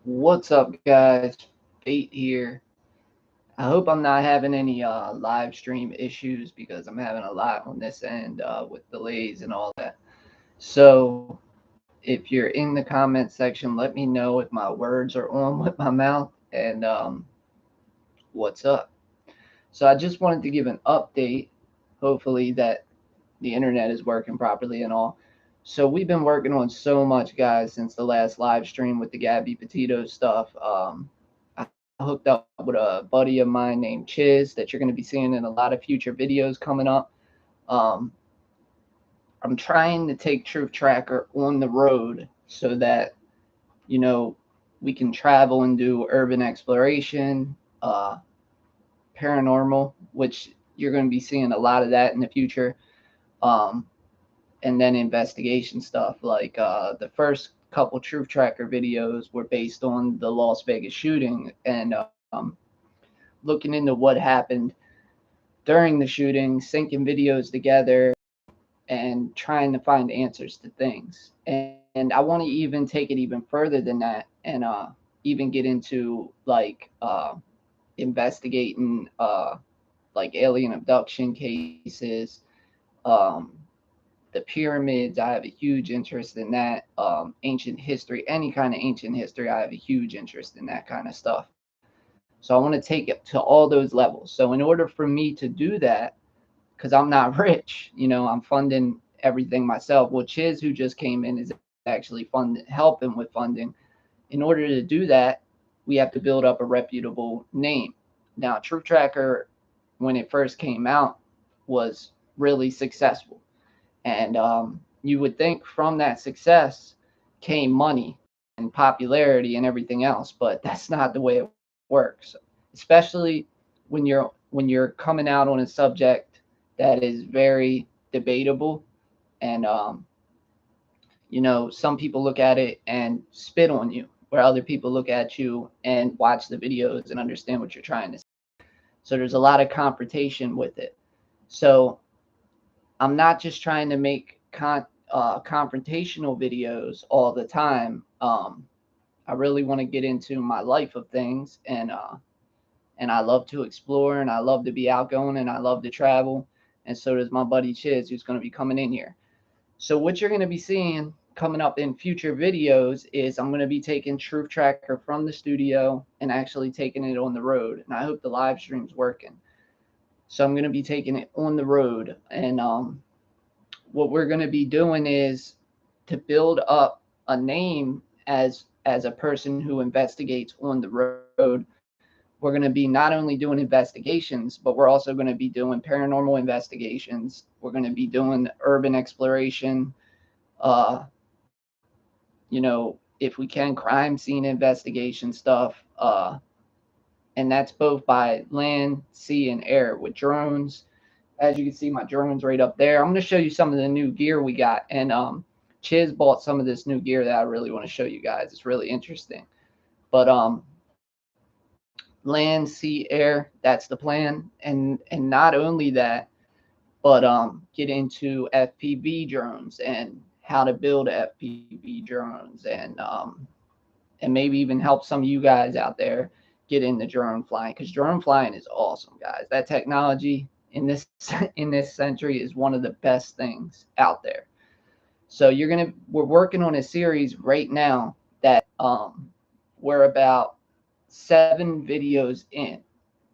What's up, guys? Bait here. I hope I'm not having any live stream issues because I'm having a lot on this end with delays and all that. So, if you're in the comment section, let me know if my words are on with my mouth and what's up. So, I just wanted to give an update. Hopefully, that the internet is working properly and all. So, we've been working on so much, guys, since the last live stream with the Gabby Petito stuff. I hooked up with a buddy of mine named Chiz that you're going to be seeing in a lot of future videos coming up. Um, I'm trying to take Truth Tracker on the road so that, you know, we can travel and do urban exploration, paranormal, which you're going to be seeing a lot of that in the future. Um, and then investigation stuff. Like the first couple Truth Tracker videos were based on the Las Vegas shooting and looking into what happened during the shooting, syncing videos together, and trying to find answers to things. And I want to even take it even further than that, and even get into like investigating like alien abduction cases, um, the pyramids. I have a huge interest in that. Ancient history, any kind of ancient history, I have a huge interest in that kind of stuff. So I want to take it to all those levels. So in order for me to do that, because I'm not rich. I'm funding everything myself. Well, Chiz, who just came in, is actually helping with funding. In order to do that, we have to build up a reputable name. Now, Truth Tracker, when it first came out, was really successful. And you would think from that success came money and popularity and everything else, but that's not the way it works. Especially when you're coming out on a subject that is very debatable and some people look at it and spit on you, where other people look at you and watch the videos and understand what you're trying to say. So there's a lot of confrontation with it. So I'm not just trying to make confrontational videos all the time. I really want to get into my life of things, and I love to explore, and I love to be outgoing, and I love to travel, and so does my buddy Chiz, who's going to be coming in here. So what you're going to be seeing coming up in future videos is I'm going to be taking Truth Tracker from the studio and actually taking it on the road, and I hope the live stream's working. So I'm going to be taking it on the road, and what we're going to be doing is to build up a name as a person who investigates on the road. We're going to be not only doing investigations, but we're also going to be doing paranormal investigations. We're going to be doing urban exploration, uh, if we can, crime scene investigation stuff. And that's both by land, sea, and air with drones. As you can see, my drone's right up there. I'm going to show you some of the new gear we got. And Chiz bought some of this new gear that I really want to show you guys. It's really interesting. But land, sea, air, that's the plan. And not only that, but get into FPV drones and how to build FPV drones and maybe even help some of you guys out there get into drone flying, because drone flying is awesome, guys. That technology in this in this century is one of the best things out there. So we're working on a series right now that we're about 7 videos in,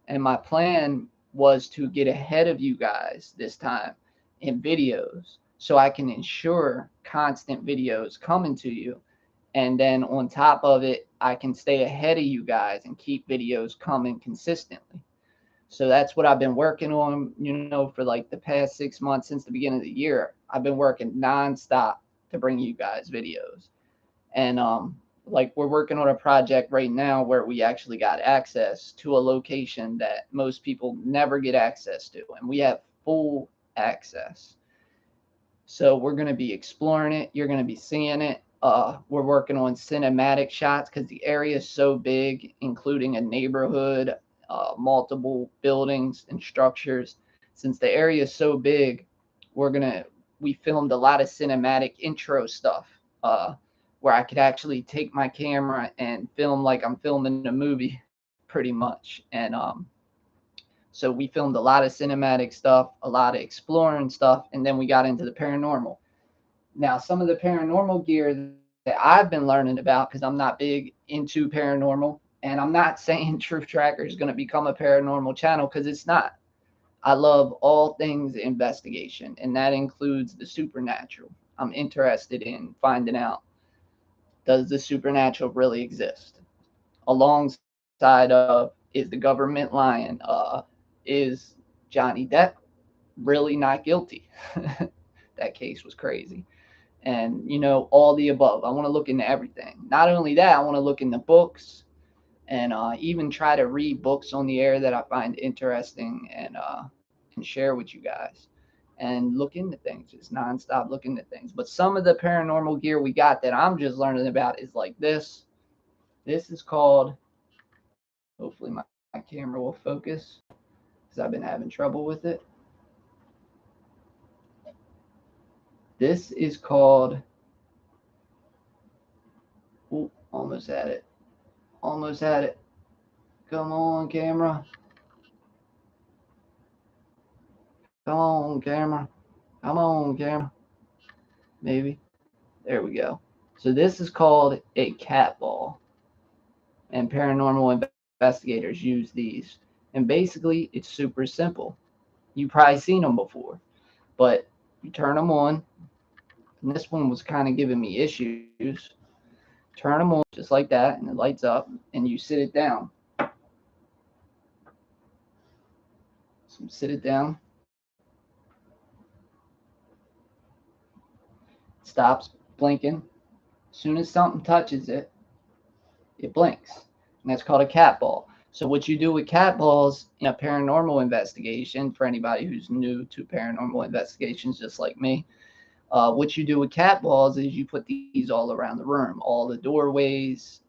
and my plan was to get ahead of you guys this time in videos so I can ensure constant videos coming to you. And then on top of it, I can stay ahead of you guys and keep videos coming consistently. So that's what I've been working on, for like the past 6 months since the beginning of the year. I've been working nonstop to bring you guys videos. And like we're working on a project right now where we actually got access to a location that most people never get access to, and we have full access. So we're going to be exploring it. You're going to be seeing it. We're working on cinematic shots because the area is so big, including a neighborhood, multiple buildings and structures. Since the area is so big, we filmed a lot of cinematic intro stuff. where I could actually take my camera and film like I'm filming a movie pretty much. And so we filmed a lot of cinematic stuff, a lot of exploring stuff, and then we got into the paranormal. Now, some of the paranormal gear that I've been learning about, because I'm not big into paranormal, and I'm not saying Truth Tracker is going to become a paranormal channel, because it's not. I love all things investigation, and that includes the supernatural. I'm interested in finding out, does the supernatural really exist? Alongside of, is the government lying? Is Johnny Depp really not guilty? That case was crazy. And, all the above. I want to look into everything. Not only that, I want to look into books, and even try to read books on the air that I find interesting, and share with you guys, and look into things, just nonstop look into things. But some of the paranormal gear we got that I'm just learning about is like this. This is called, hopefully my camera will focus, because I've been having trouble with it. This is called, ooh, almost had it. Almost had it. Come on, camera. Come on, camera. Come on, camera. Maybe. There we go. So this is called a cat ball, and paranormal investigators use these. And basically, it's super simple. You've probably seen them before, but you turn them on, and this one was kind of giving me issues. Turn them on just like that, and it lights up, and you sit it down. So sit it down. It stops blinking. As soon as something touches it, it blinks. And that's called a cat ball. So what you do with cat balls in a paranormal investigation, for anybody who's new to paranormal investigations just like me, what you do with cat balls is you put these all around the room, all the doorways,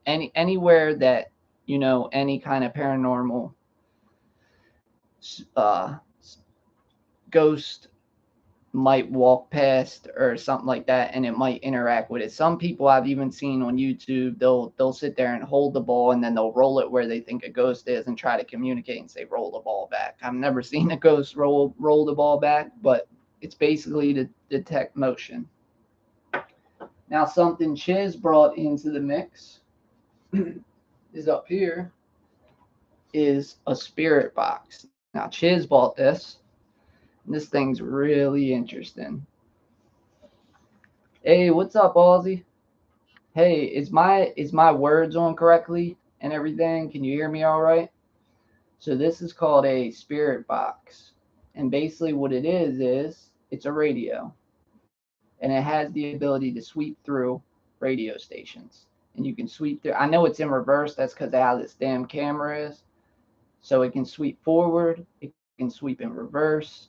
anywhere that, any kind of paranormal uh, ghost might walk past or something like that, and it might interact with it. Some people I've even seen on YouTube, they'll sit there and hold the ball, and then they'll roll it where they think a ghost is and try to communicate and say roll the ball back. I've never seen a ghost roll the ball back, but it's basically to detect motion. Now, something Chiz brought into the mix is up here, is a spirit box. Now, Chiz bought this. This thing's really interesting. Hey, what's up, Aussie? Hey, is my words on correctly and everything? Can you hear me all right? So this is called a spirit box. And basically what it is it's a radio. And it has the ability to sweep through radio stations. And you can sweep through. I know it's in reverse. That's because of how this damn camera is. So it can sweep forward. It can sweep in reverse.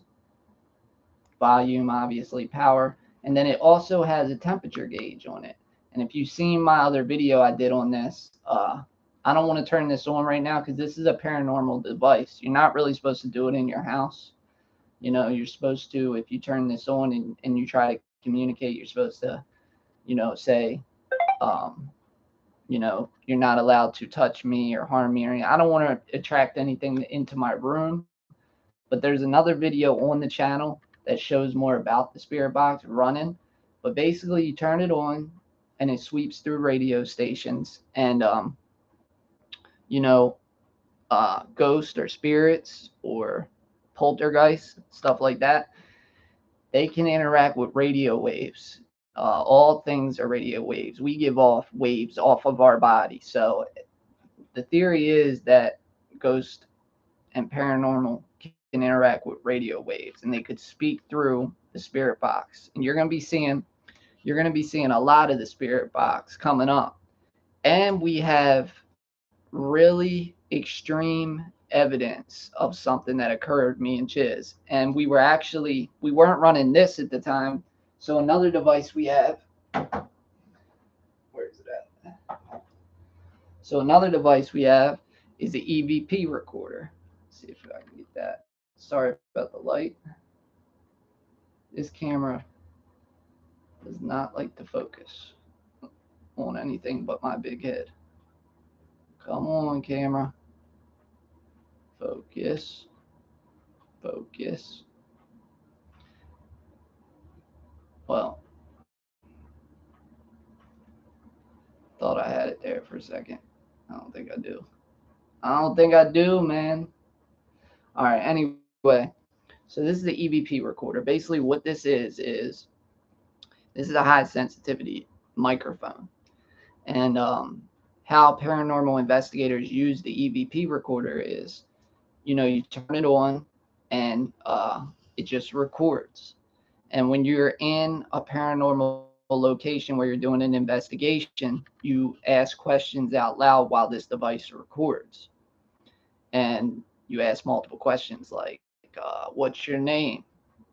Volume, obviously, power. And then it also has a temperature gauge on it. And if you've seen my other video I did on this, I don't want to turn this on right now because this is a paranormal device. You're not really supposed to do it in your house. You're supposed to, if you turn this on and you try to communicate, you're supposed to, say, you're not allowed to touch me or harm me or anything. I don't want to attract anything into my room. But there's another video on the channel that shows more about the spirit box running. But basically, you turn it on, and it sweeps through radio stations, and ghosts or spirits or poltergeists, stuff like that. They can interact with radio waves. All things are radio waves. We give off waves off of our body. So the theory is that ghosts and paranormal can interact with radio waves, and they could speak through the spirit box. And you're going to be seeing a lot of the spirit box coming up. And we have really extreme evidence of something that occurred, me and Chiz. And we weren't running this at the time. So another device we have, where is it at? So another device we have is the EVP recorder. Let's see if I can get that. Sorry about the light. This camera Does not like to focus on anything but my big head. Come on, camera. Focus. Focus. Well, thought I had it there for a second. I don't think I do. I don't think I do, man. All right, anyway. So this is the EVP recorder. Basically what this is a high sensitivity microphone. And how paranormal investigators use the EVP recorder is, you turn it on and it just records. And when you're in a paranormal location where you're doing an investigation, you ask questions out loud while this device records. And you ask multiple questions like, what's your name?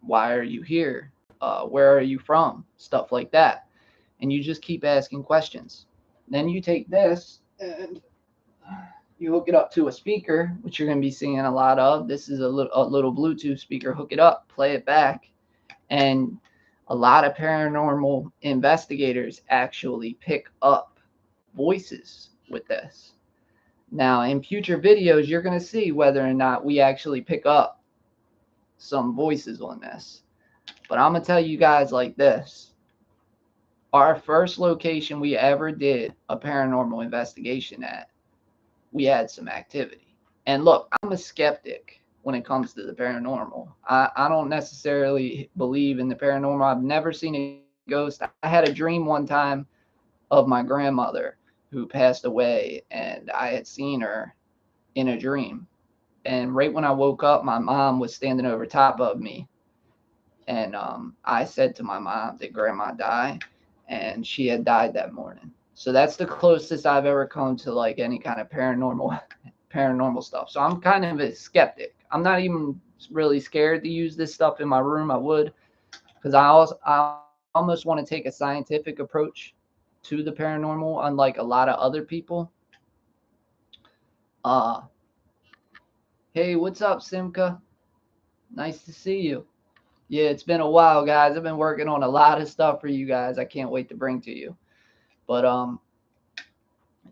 Why are you here? Where are you from? Stuff like that. And you just keep asking questions. Then you take this and you hook it up to a speaker, which you're going to be seeing a lot of. This is a little Bluetooth speaker. Hook it up, play it back, and a lot of paranormal investigators actually pick up voices with this. Now, in future videos, you're going to see whether or not we actually pick up some voices on this. But I'm going to tell you guys like this. Our first location we ever did a paranormal investigation at, we had some activity. And look, I'm a skeptic when it comes to the paranormal. I don't necessarily believe in the paranormal. I've never seen a ghost. I had a dream one time of my grandmother who passed away, and I had seen her in a dream. And right when I woke up, my mom was standing over top of me. And I said to my mom, did grandma die? And she had died that morning. So that's the closest I've ever come to like any kind of paranormal stuff. So I'm kind of a skeptic. I'm not even really scared to use this stuff in my room. I would, because I almost want to take a scientific approach to the paranormal, unlike a lot of other people. Uh, hey, what's up, Simca? Nice to see you. Yeah, it's been a while, guys. I've been working on a lot of stuff for you guys. I can't wait to bring to you. But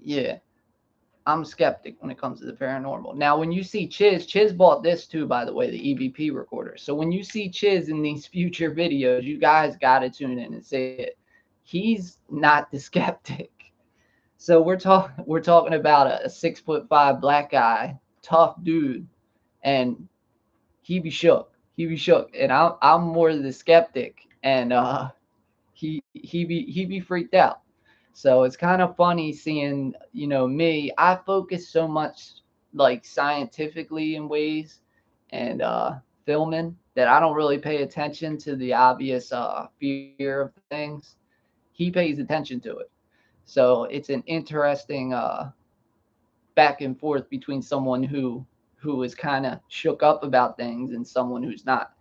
yeah, I'm skeptic when it comes to the paranormal. Now, when you see Chiz bought this too, by the way, the EVP recorder. So when you see Chiz in these future videos, you guys got to tune in and see it. He's not the skeptic. So we're talking about a 6'5" black guy, tough dude, and he be shook. He be shook, and I'm more the skeptic, and he be freaked out. So it's kind of funny seeing, me. I focus so much like scientifically in ways and filming that I don't really pay attention to the obvious fear of things. He pays attention to it. So it's an interesting back and forth between someone who is kind of shook up about things and someone who's not.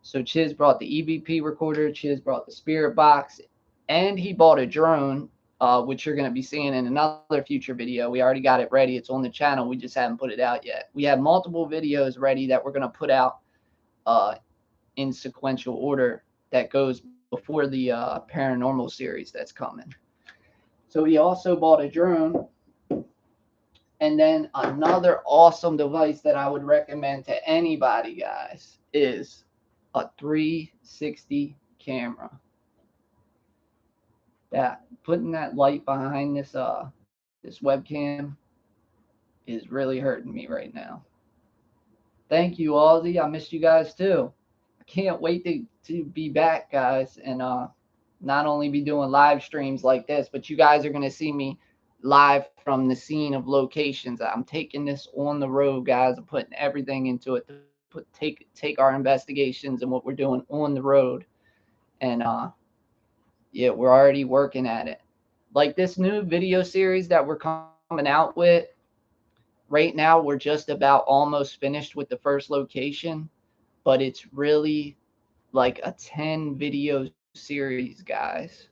So Chiz brought the EVP recorder, Chiz brought the spirit box, and he bought a drone, which you're going to be seeing in another future video. We already got it ready. It's on the channel. We just haven't put it out yet. We have multiple videos ready that we're going to put out in sequential order that goes before the paranormal series that's coming. So he also bought a drone. And then another awesome device that I would recommend to anybody, guys, is a 360 camera. That putting that light behind this webcam is really hurting me right now. Thank you, Aussie. I missed you guys too. I can't wait to be back, guys, and not only be doing live streams like this, but you guys are gonna see me live from the scene of locations. I'm taking this on the road, guys. I'm putting everything into it to take our investigations and what we're doing on the road. And yeah, we're already working at it. Like this new video series that we're coming out with, right now we're just about almost finished with the first location, but it's really like a 10 video series, guys.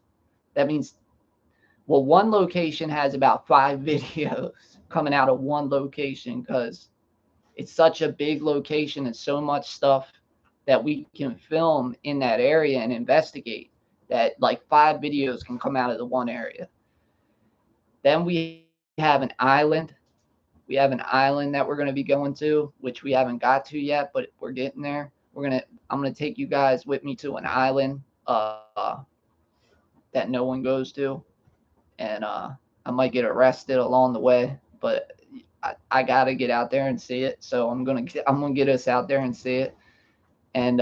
That means, well, one location has about 5 videos coming out of one location because it's such a big location and so much stuff that we can film in that area and investigate that like 5 videos can come out of the one area. Then we have an island. We have an island that we're going to be going to, which we haven't got to yet, but we're getting there. I'm gonna take you guys with me to an island that no one goes to, and I might get arrested along the way, but I gotta get out there and see it. So I'm gonna get us out there and see it, and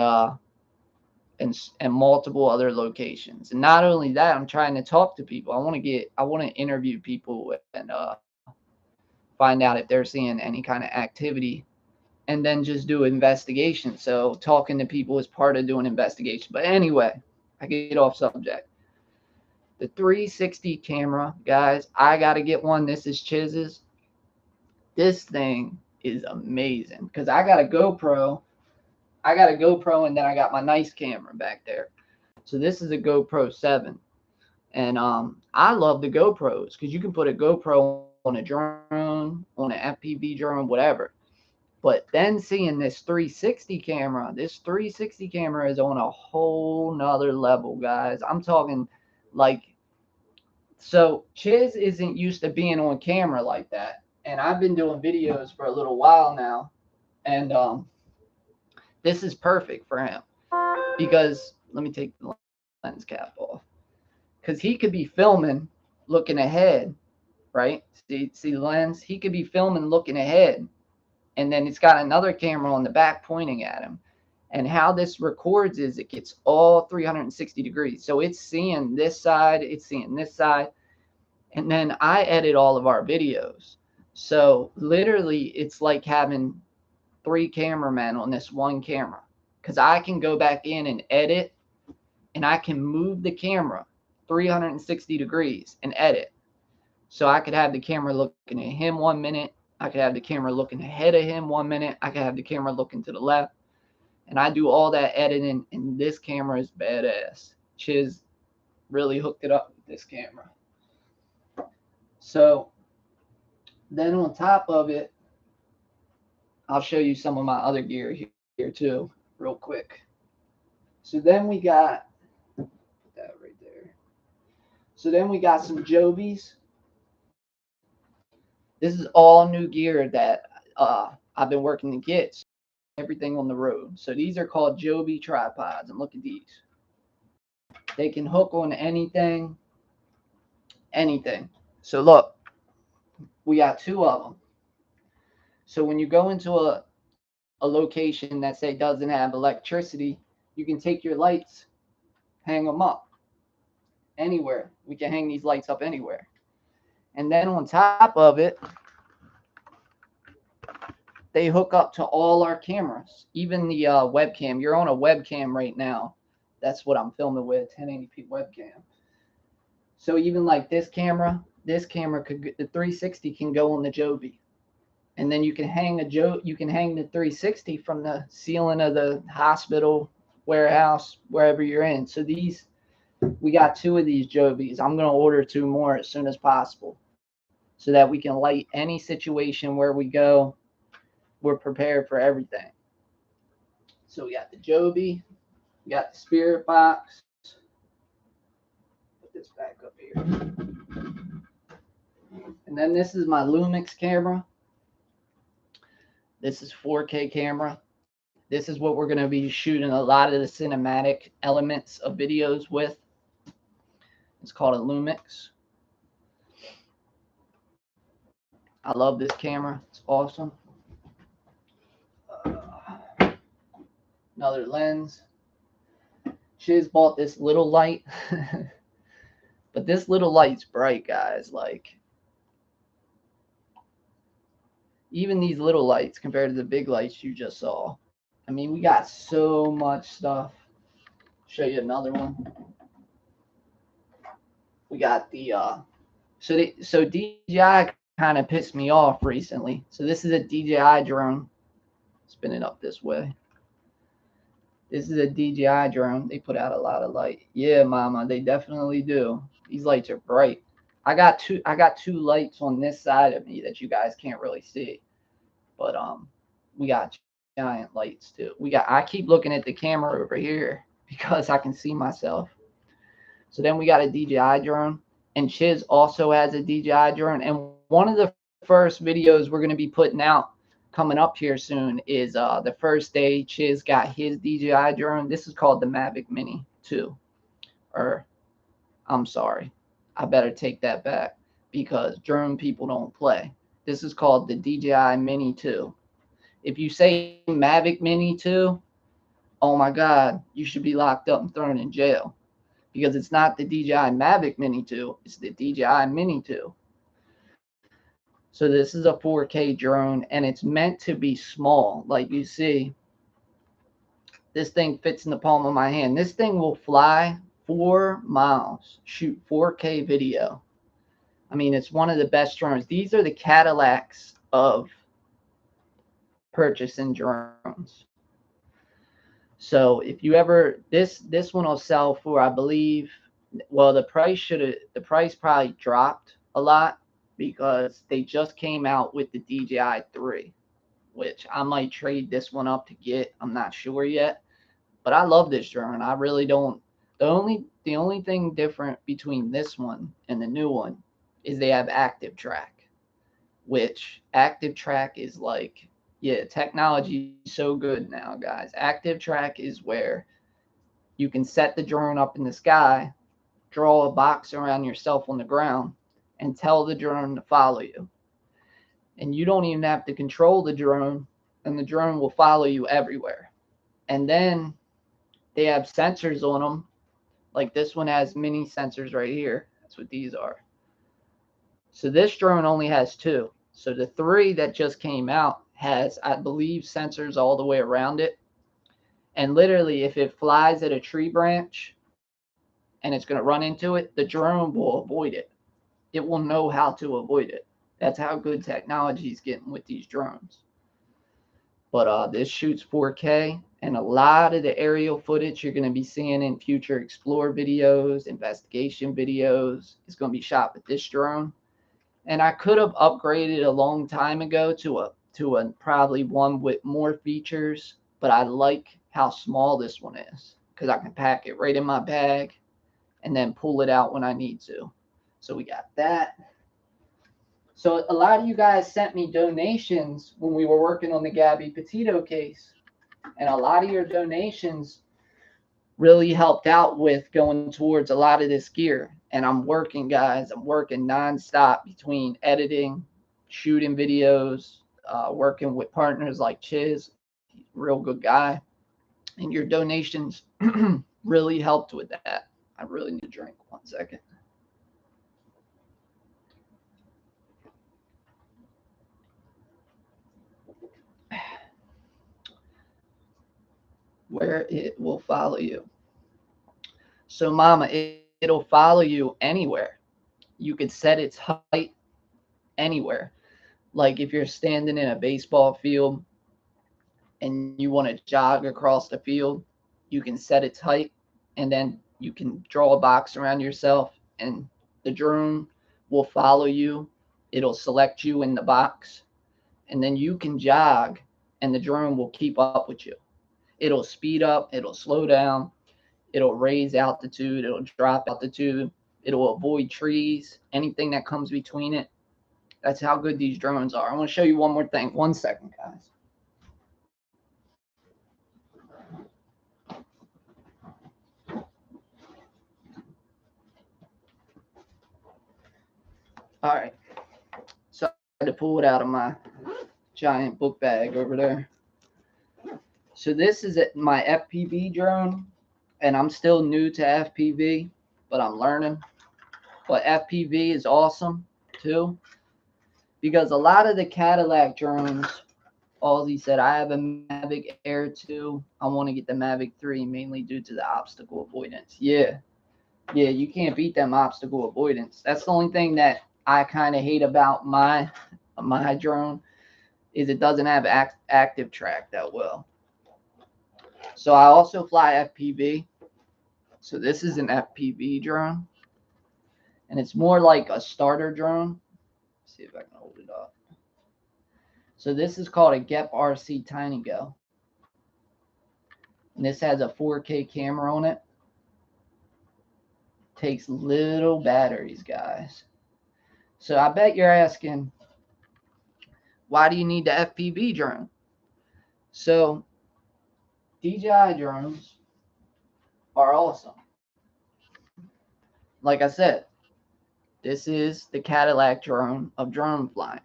and multiple other locations. And not only that, I'm trying to talk to people. I want to interview people and find out if they're seeing any kind of activity, and then just do investigation. So talking to people is part of doing investigation. But anyway, I get off subject. The 360 camera, guys, I got to get one. This is Chiz's. This thing is amazing because I got a GoPro. And then I got my nice camera back there. So this is a GoPro 7. And I love the GoPros because you can put a GoPro on a drone, on an FPV drone, whatever. But then seeing this 360 camera is on a whole nother level, guys. I'm talking like, so Chiz isn't used to being on camera like that. And I've been doing videos for a little while now. And this is perfect for him because let me take the lens cap off. Because he could be filming looking ahead, right? See the lens? He could be filming looking ahead, and then it's got another camera on the back pointing at him. And how this records is it gets all 360 degrees. So it's seeing this side, it's seeing this side. And then I edit all of our videos. So literally, it's like having 3 cameramen on this one camera. Because I can go back in and edit, and I can move the camera 360 degrees and edit. So I could have the camera looking at him 1 minute. I could have the camera looking ahead of him 1 minute. I could have the camera looking to the left. And I do all that editing, and this camera is badass. Chiz really hooked it up with this camera. So then on top of it, I'll show you some of my other gear here too, real quick. So then we got that right there. So then we got some Jobies. This is all new gear that I've been working to get. So everything on the road. So these are called Joby tripods, and look at these. They can hook on anything, anything. So look, we got 2 of them. So when you go into a location that say doesn't have electricity, you can take your lights, hang them up anywhere. We can hang these lights up anywhere. And then on top of it, they hook up to all our cameras, even the webcam. You're on a webcam right now. That's what I'm filming with, 1080p webcam. So even like this camera could, the 360 can go on the Joby. And then you can hang the 360 from the ceiling of the hospital, warehouse, wherever you're in. So we got 2 of these Jobies. I'm going to order 2 more as soon as possible so that we can light any situation where we go. We're prepared for everything. So we got the Joby, we got the Spirit Box. Put this back up here. And then this is my Lumix camera. This is 4K camera. This is what we're going to be shooting a lot of the cinematic elements of videos with. It's called a Lumix. I love this camera. It's awesome. Another lens. Chiz bought this little light. But this little light's bright, guys. Like, even these little lights compared to the big lights you just saw. I mean, we got so much stuff. Show you another one. We got the so DJI kind of pissed me off recently. So this is a DJI drone. Spin it up this way. This is a DJI drone. They put out a lot of light. Yeah, mama, they definitely do. These lights are bright. I got two lights on this side of me that you guys can't really see. But we got giant lights too. I keep looking at the camera over here because I can see myself. So then we got a DJI drone, and Chiz also has a DJI drone. And one of the first videos we're going to be putting out coming up here soon is the first day Chiz got his DJI drone. This is called the Mavic Mini 2. Or, I'm sorry, I better take that back because drone people don't play. This is called the DJI Mini 2. If you say Mavic Mini 2, oh my God, you should be locked up and thrown in jail because it's not the DJI Mavic Mini 2, it's the DJI Mini 2. So this is a 4K drone, and it's meant to be small. Like you see, this thing fits in the palm of my hand. This thing will fly 4 miles, shoot 4K video. I mean, it's one of the best drones. These are the Cadillacs of purchasing drones. So if you ever, this one will sell for, I believe, well, the price probably dropped a lot because they just came out with the DJI 3, which I might trade this one up to get. I'm not sure yet, but I love this drone. I really don't. The only thing different between this one and the new one is they have active track, which active track is like, yeah, technology is so good now, guys. Active track is where you can set the drone up in the sky, draw a box around yourself on the ground, and tell the drone to follow you. And you don't even have to control the drone, and the drone will follow you everywhere. And then they have sensors on them. Like this one has mini sensors right here. That's what these are. So this drone only has 2. So the 3 that just came out has, I believe, sensors all the way around it. And literally, if it flies at a tree branch and it's going to run into it, the drone will avoid it. It will know how to avoid it. That's how good technology is getting with these drones. But this shoots 4K, and a lot of the aerial footage you're going to be seeing in future Explore videos, investigation videos, is going to be shot with this drone. And I could have upgraded a long time ago to a probably one with more features, but I like how small this one is because I can pack it right in my bag and then pull it out when I need to. So we got that. So a lot of you guys sent me donations when we were working on the Gabby Petito case, and a lot of your donations really helped out with going towards a lot of this gear. And I'm working, guys. I'm working nonstop between editing, shooting videos, working with partners like Chiz. He's a real good guy. And your donations really helped with that. I really need a drink. 1 second. Where it will follow you. So, Mama, it'll follow you anywhere. You could set its height anywhere. Like if you're standing in a baseball field and you want to jog across the field, you can set its height, and then you can draw a box around yourself, and the drone will follow you. It'll select you in the box, and then you can jog, and the drone will keep up with you. It'll speed up, it'll slow down, it'll raise altitude, it'll drop altitude, it'll avoid trees, anything that comes between it. That's how good these drones are. I want to show you one more thing. 1 second, guys. All right. So I had to pull it out of my giant book bag over there. So this is my FPV drone, and I'm still new to FPV, but I'm learning. But FPV is awesome too, because a lot of the Cadillac drones, Ozzy said, I have a Mavic Air 2. I want to get the Mavic 3 mainly due to the obstacle avoidance. Yeah, you can't beat them obstacle avoidance. That's the only thing that I kind of hate about my drone is it doesn't have active track that well. So I also fly FPV. So this is an FPV drone, and it's more like a starter drone. Let's see if I can hold it up. So this is called a GEP RC Tiny Go. And this has a 4K camera on it. takes little batteries, guys. So I bet you're asking, why do you need the FPV drone? So DJI drones are awesome. Like I said, this is the Cadillac drone of drone flying.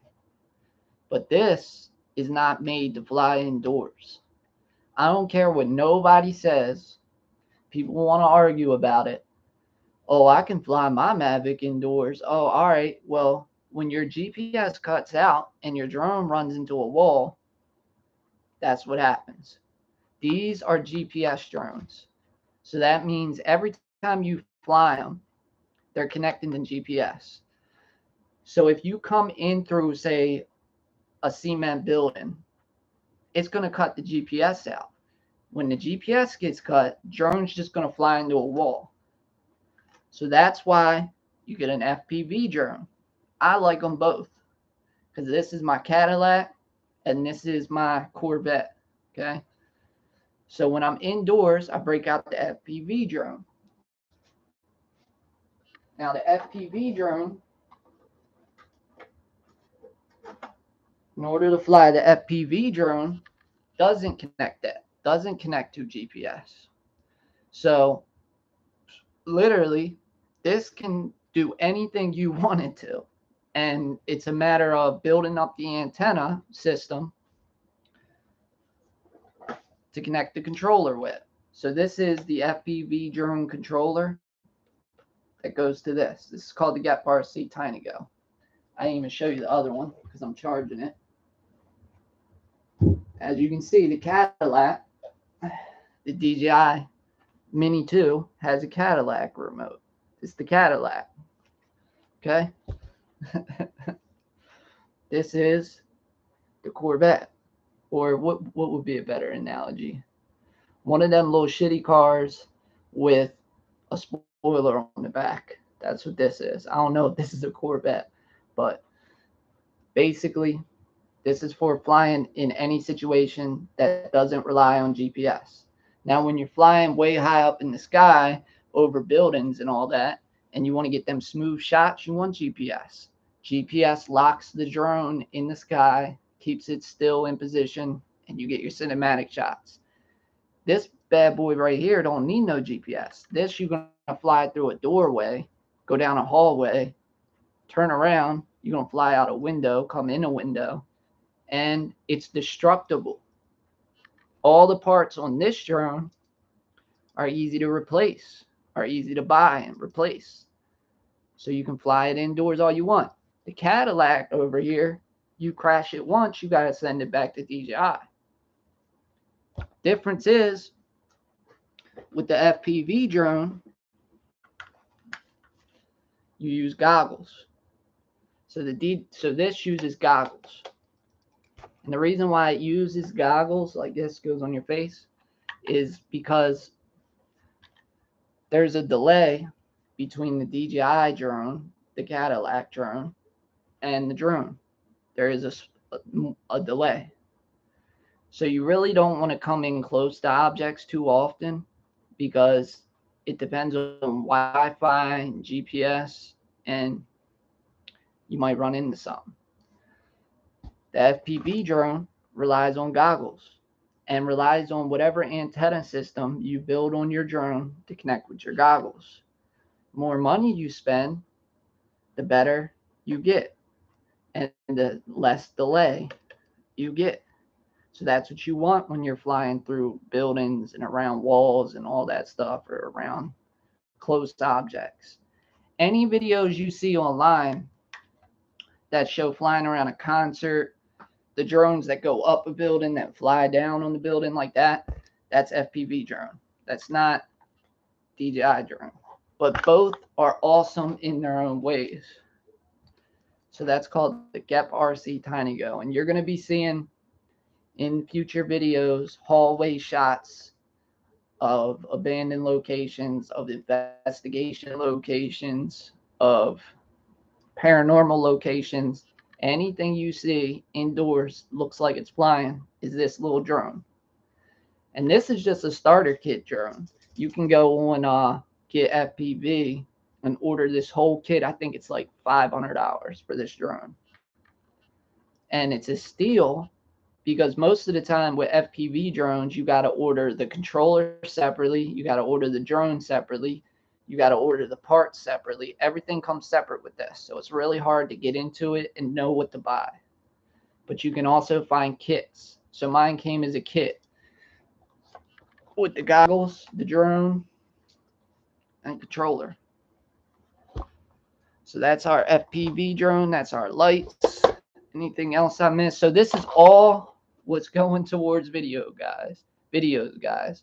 But this is not made to fly indoors. I don't care what nobody says. People want to argue about it. Oh, I can fly my Mavic indoors. Oh, all right. Well, when your GPS cuts out and your drone runs into a wall, that's what happens. These are GPS drones. So that means every time you fly them, they're connecting to GPS. So if you come in through, say, a cement building, it's going to cut the GPS out. When the GPS gets cut, drone's just going to fly into a wall. So that's why you get an FPV drone. I like them both because this is my Cadillac and this is my Corvette. Okay. So when I'm indoors, I break out the FPV drone. Now the FPV drone, in order to fly the FPV drone, doesn't connect that, doesn't connect to GPS. So literally, this can do anything you want it to. And it's a matter of building up the antenna system to connect the controller with. So this is the FPV drone controller that goes to this. This is called the GetRC TinyGo. I didn't even show you the other one because I'm charging it. As you can see, the Cadillac, the DJI Mini 2 has a Cadillac remote. It's the Cadillac. Okay? This is the Corvette. Or what would be a better analogy? One of them little shitty cars with a spoiler on the back. That's what this is. I don't know if this is a Corvette, but basically, this is for flying in any situation that doesn't rely on GPS. Now, when you're flying way high up in the sky over buildings and all that, and you want to get them smooth shots, you want GPS. GPS locks the drone in the sky, keeps it still in position, and you get your cinematic shots. This bad boy right here don't need no GPS. This you're going to fly through a doorway, go down a hallway, turn around, you're going to fly out a window, come in a window, and it's destructible. All the parts on this drone are easy to replace, are easy to buy and replace. So you can fly it indoors all you want. The Cadillac over here, you crash it once, you got to send it back to DJI. Difference is, with the FPV drone, you use goggles. So this uses goggles. And the reason why it uses goggles, like this goes on your face, is because there's a delay between the DJI drone, the Cadillac drone, and the drone. There is a delay. So you really don't want to come in close to objects too often because it depends on Wi-Fi and GPS, and you might run into something. The FPV drone relies on goggles and relies on whatever antenna system you build on your drone to connect with your goggles. The more money you spend, the better you get, and the less delay you get. So that's what you want when you're flying through buildings and around walls and all that stuff, or around close objects. Any videos you see online that show flying around a concert, the drones that go up a building, that fly down on the building like that, that's FPV drone. That's not DJI drone. But both are awesome in their own ways. So that's called the GetRC TinyGo. And you're going to be seeing in future videos hallway shots of abandoned locations, of investigation locations, of paranormal locations. Anything you see indoors looks like it's flying is this little drone. And this is just a starter kit drone. You can go on Get FPV and order this whole kit. I think it's like $500 for this drone. And it's a steal because most of the time with FPV drones, you got to order the controller separately, you got to order the drone separately, you got to order the parts separately. Everything comes separate with this. So it's really hard to get into it and know what to buy. But you can also find kits. So mine came as a kit with the goggles, the drone, and controller. So that's our FPV drone. That's our lights. Anything else I missed? So this is all what's going towards videos, guys.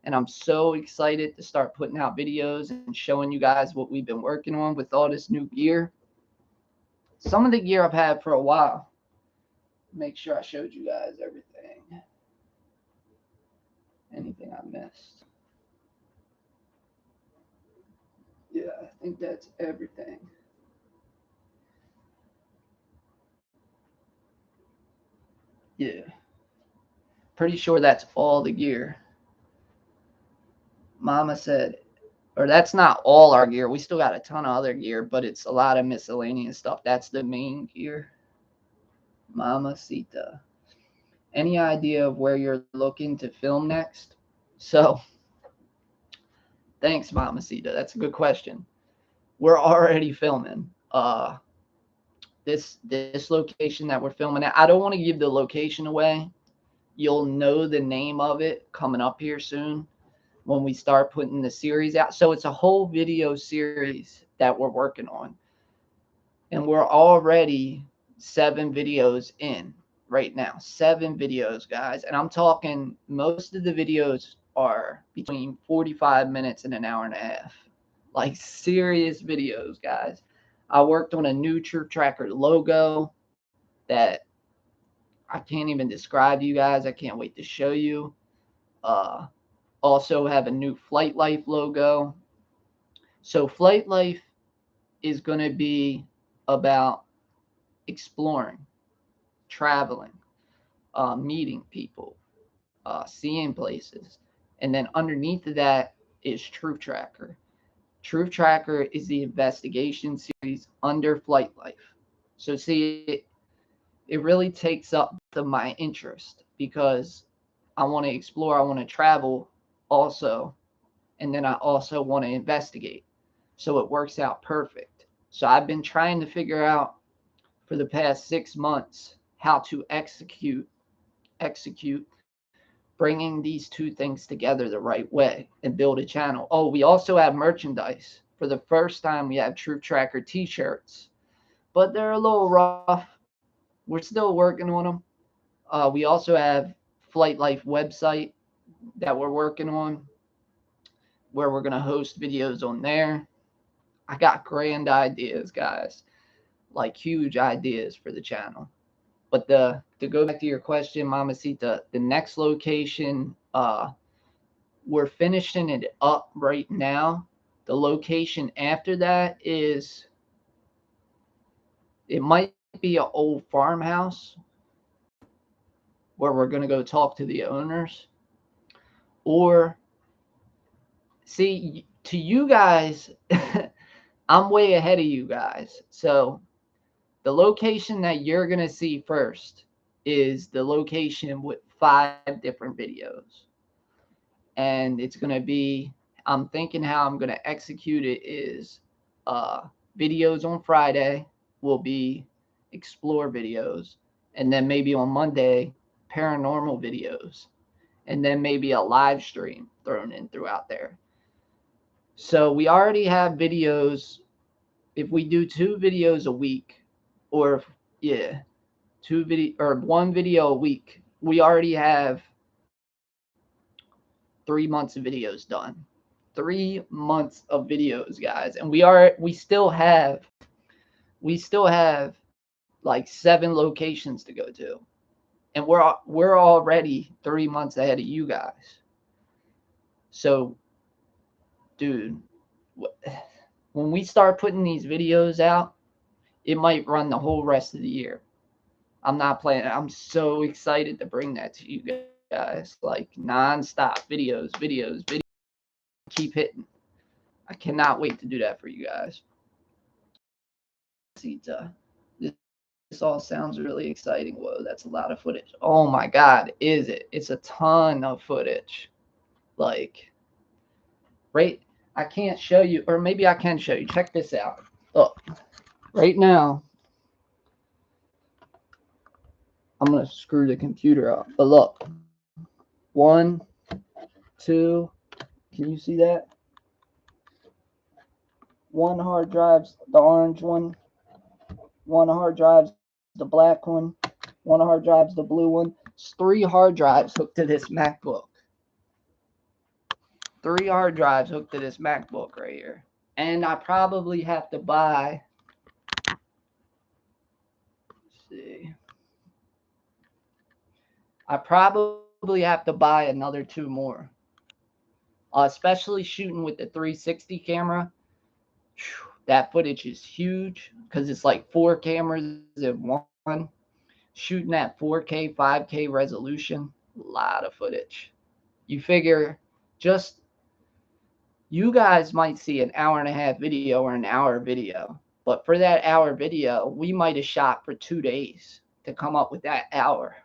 And I'm so excited to start putting out videos and showing you guys what we've been working on with all this new gear. Some of the gear I've had for a while. Make sure I showed you guys everything. Anything I missed? Yeah, I think that's everything. Yeah. Pretty sure that's all the gear. Mama said, or that's not all our gear. We still got a ton of other gear, but it's a lot of miscellaneous stuff. That's the main gear. Mamacita. Any idea of where you're looking to film next? So, thanks, Mamacita. That's a good question. We're already filming. This location that we're filming at. I don't want to give the location away. You'll know the name of it coming up here soon when we start putting the series out. So it's a whole video series that we're working on. And we're already 7 videos in right now. 7 videos, guys. And I'm talking, most of the videos are between 45 minutes and an hour and a half. Like serious videos, guys. I worked on a new Truth Tracker logo that I can't even describe to you guys. I can't wait to show you. Also have a new FlightLife logo. So FlightLife is going to be about exploring, traveling, meeting people, seeing places. And then underneath of that is Truth Tracker. Truth Tracker is the investigation series under FlightLife. So see, it really takes up my interest because I want to explore, I want to travel also, and then I also want to investigate. So it works out perfect. So I've been trying to figure out for the past 6 months how to execute bringing these two things together the right way and build a channel. Oh, we also have merchandise. For the first time, we have Truth Tracker t-shirts, but they're a little rough. We're still working on them. We also have FlightLife website that we're working on where we're going to host videos on there. I got grand ideas, guys, like huge ideas for the channel. But to go back to your question, Mamacita, the next location, we're finishing it up right now. The location after that is, it might be an old farmhouse where we're going to go talk to the owners. Or, see, to you guys, I'm way ahead of you guys. So the location that you're going to see first is the location with 5 different videos. And it's going to be, I'm thinking how I'm going to execute it is videos on Friday will be explore videos. And then maybe on Monday, paranormal videos. And then maybe a live stream thrown in throughout there. So we already have videos. If we do 2 videos a week, or yeah, 1 video a week, we already have 3 months of videos done. 3 months of videos, guys, and we still have like 7 locations to go to, and we're already 3 months ahead of you guys. So, dude, when we start putting these videos out, it might run the whole rest of the year. I'm not playing. I'm so excited to bring that to you guys, like nonstop videos. Keep hitting. I cannot wait to do that for you guys. This all sounds really exciting. Whoa, that's a lot of footage. Oh my God, is it? It's a ton of footage. Like, right? I can't show you, or maybe I can show you. Check this out. Look, right now, I'm going to screw the computer up. But look, 1, 2, can you see that? One hard drive's the orange one hard drive's the black one hard drive's the blue one. It's 3 hard drives hooked to this MacBook. 3 hard drives hooked to this MacBook right here. And I probably have to buy, let's see, I probably have to buy another 2 more. Especially shooting with the 360 camera. That footage is huge because it's like 4 cameras in one. Shooting at 4K, 5K resolution, a lot of footage. You figure just you guys might see an hour-and-a-half video or an hour video, but for that hour video, we might have shot for 2 days to come up with that hour.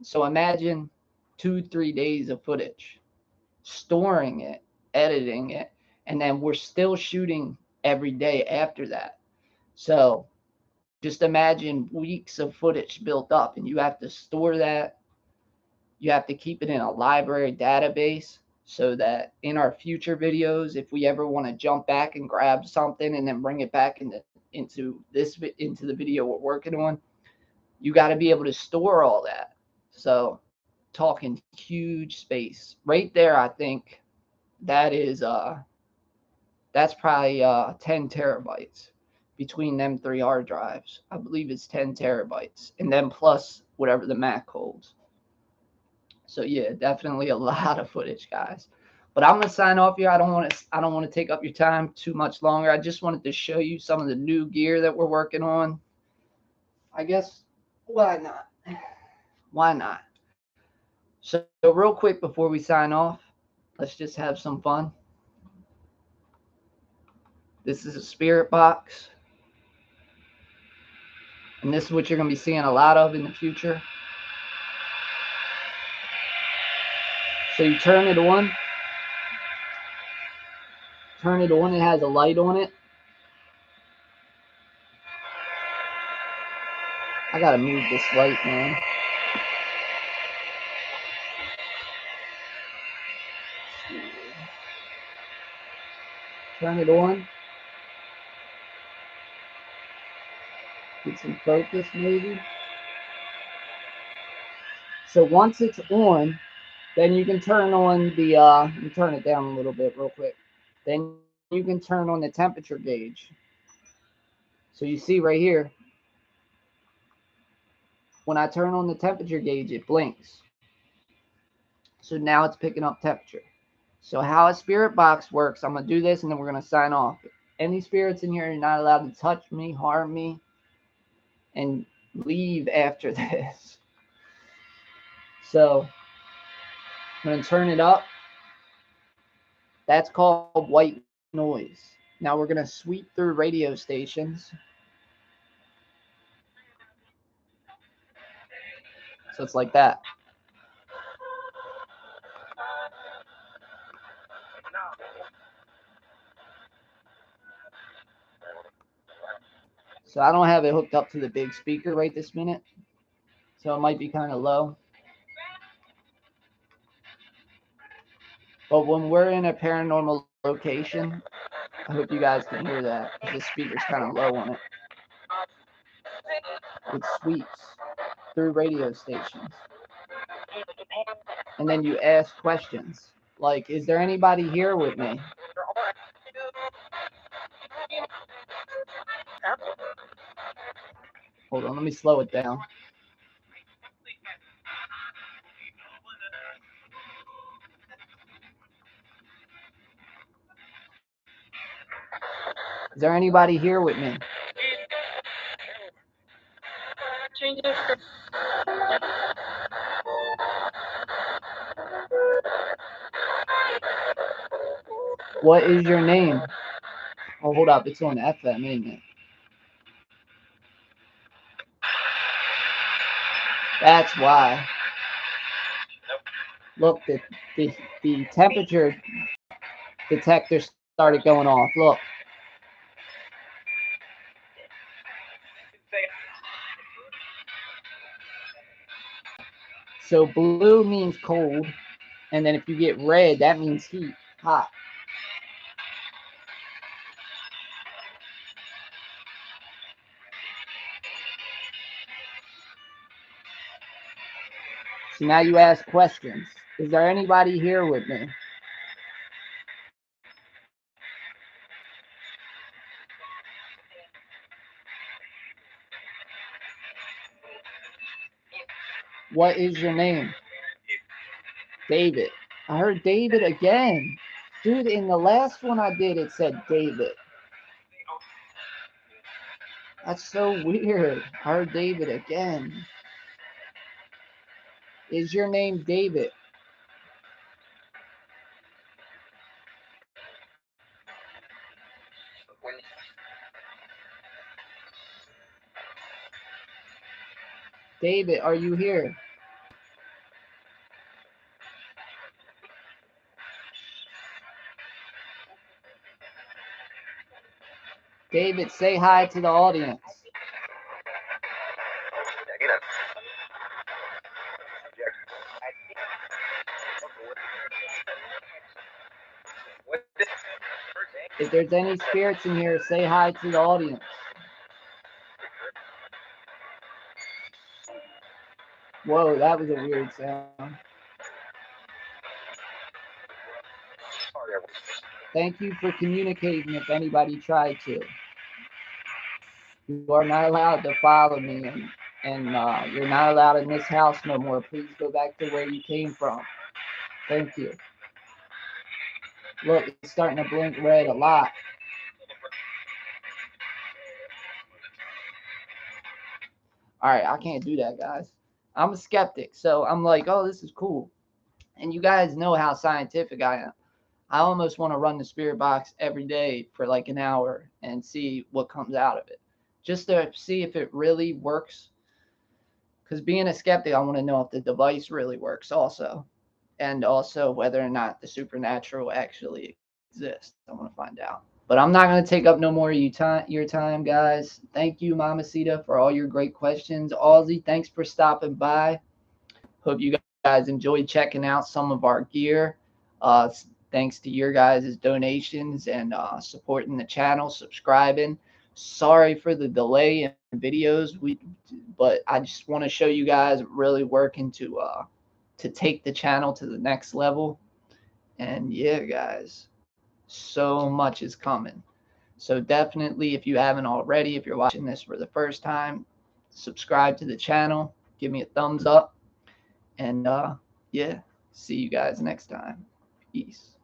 So imagine 2-3 days of footage, storing it, editing it, and then we're still shooting every day after that. So just imagine weeks of footage built up, and you have to store that. You have to keep it in a library database so that in our future videos, if we ever want to jump back and grab something and then bring it back into the video we're working on, you got to be able to store all that. So talking huge space right there. I think that is that's probably 10 terabytes between them 3 hard drives. I believe it's 10 terabytes, and then plus whatever the Mac holds. So yeah, definitely a lot of footage, guys. But I'm gonna sign off here. I don't want to take up your time too much longer. I just wanted to show you some of the new gear that we're working on. I guess why not? Why not? So real quick before we sign off, let's just have some fun. This is a spirit box. And this is what you're going to be seeing a lot of in the future. So you turn it on. Turn it on. It has a light on it. I got to move this light, man. Turn it on. Get some focus, maybe. So once it's on, then you can turn on the, you turn it down a little bit real quick. Then you can turn on the temperature gauge. So you see right here, when I turn on the temperature gauge, it blinks. So now it's picking up temperature. So how a spirit box works, I'm going to do this and then we're going to sign off. Any spirits in here, you're not allowed to touch me, harm me, and leave after this. So I'm going to turn it up. That's called white noise. Now we're going to sweep through radio stations. So it's like that. So I don't have it hooked up to the big speaker right this minute. So it might be kind of low. But when we're in a paranormal location, I hope you guys can hear that because the speaker's kind of low on it. It sweeps through radio stations. And then you ask questions like, is there anybody here with me? Hold on, let me slow it down. Is there anybody here with me? What is your name? Oh, hold up. It's on FM, ain't it? That's why. Look, the temperature detector started going off. Look. So blue means cold, and then if you get red, that means heat, hot. So now you ask questions. Is there anybody here with me? What is your name? David. I heard David again. Dude, in the last one I did, it said David. That's so weird. I heard David again. Is your name David? David, are you here? David, say hi to the audience. If there's any spirits in here, say hi to the audience. Whoa, that was a weird sound. Thank you for communicating if anybody tried to. You are not allowed to follow me, and you're not allowed in this house no more. Please go back to where you came from. Thank you. Look, it's starting to blink red a lot. All right, I can't do that, guys. I'm a skeptic, so I'm like, oh, this is cool. And you guys know how scientific I am. I almost want to run the spirit box every day for like an hour and see what comes out of it, just to see if it really works. Because being a skeptic, I want to know if the device really works also, and also whether or not the supernatural actually exists. I want to find out. But I'm not going to take up no more of your time, guys. Thank you, Mamacita, for all your great questions. Aussie, thanks for stopping by. Hope you guys enjoyed checking out some of our gear. Thanks to your guys' donations and supporting the channel, subscribing. Sorry for the delay in videos, but I just want to show you guys really working to take the channel to the next level. And yeah, guys, so much is coming. So definitely, if you haven't already, if you're watching this for the first time, subscribe to the channel, give me a thumbs up, and yeah, see you guys next time. Peace.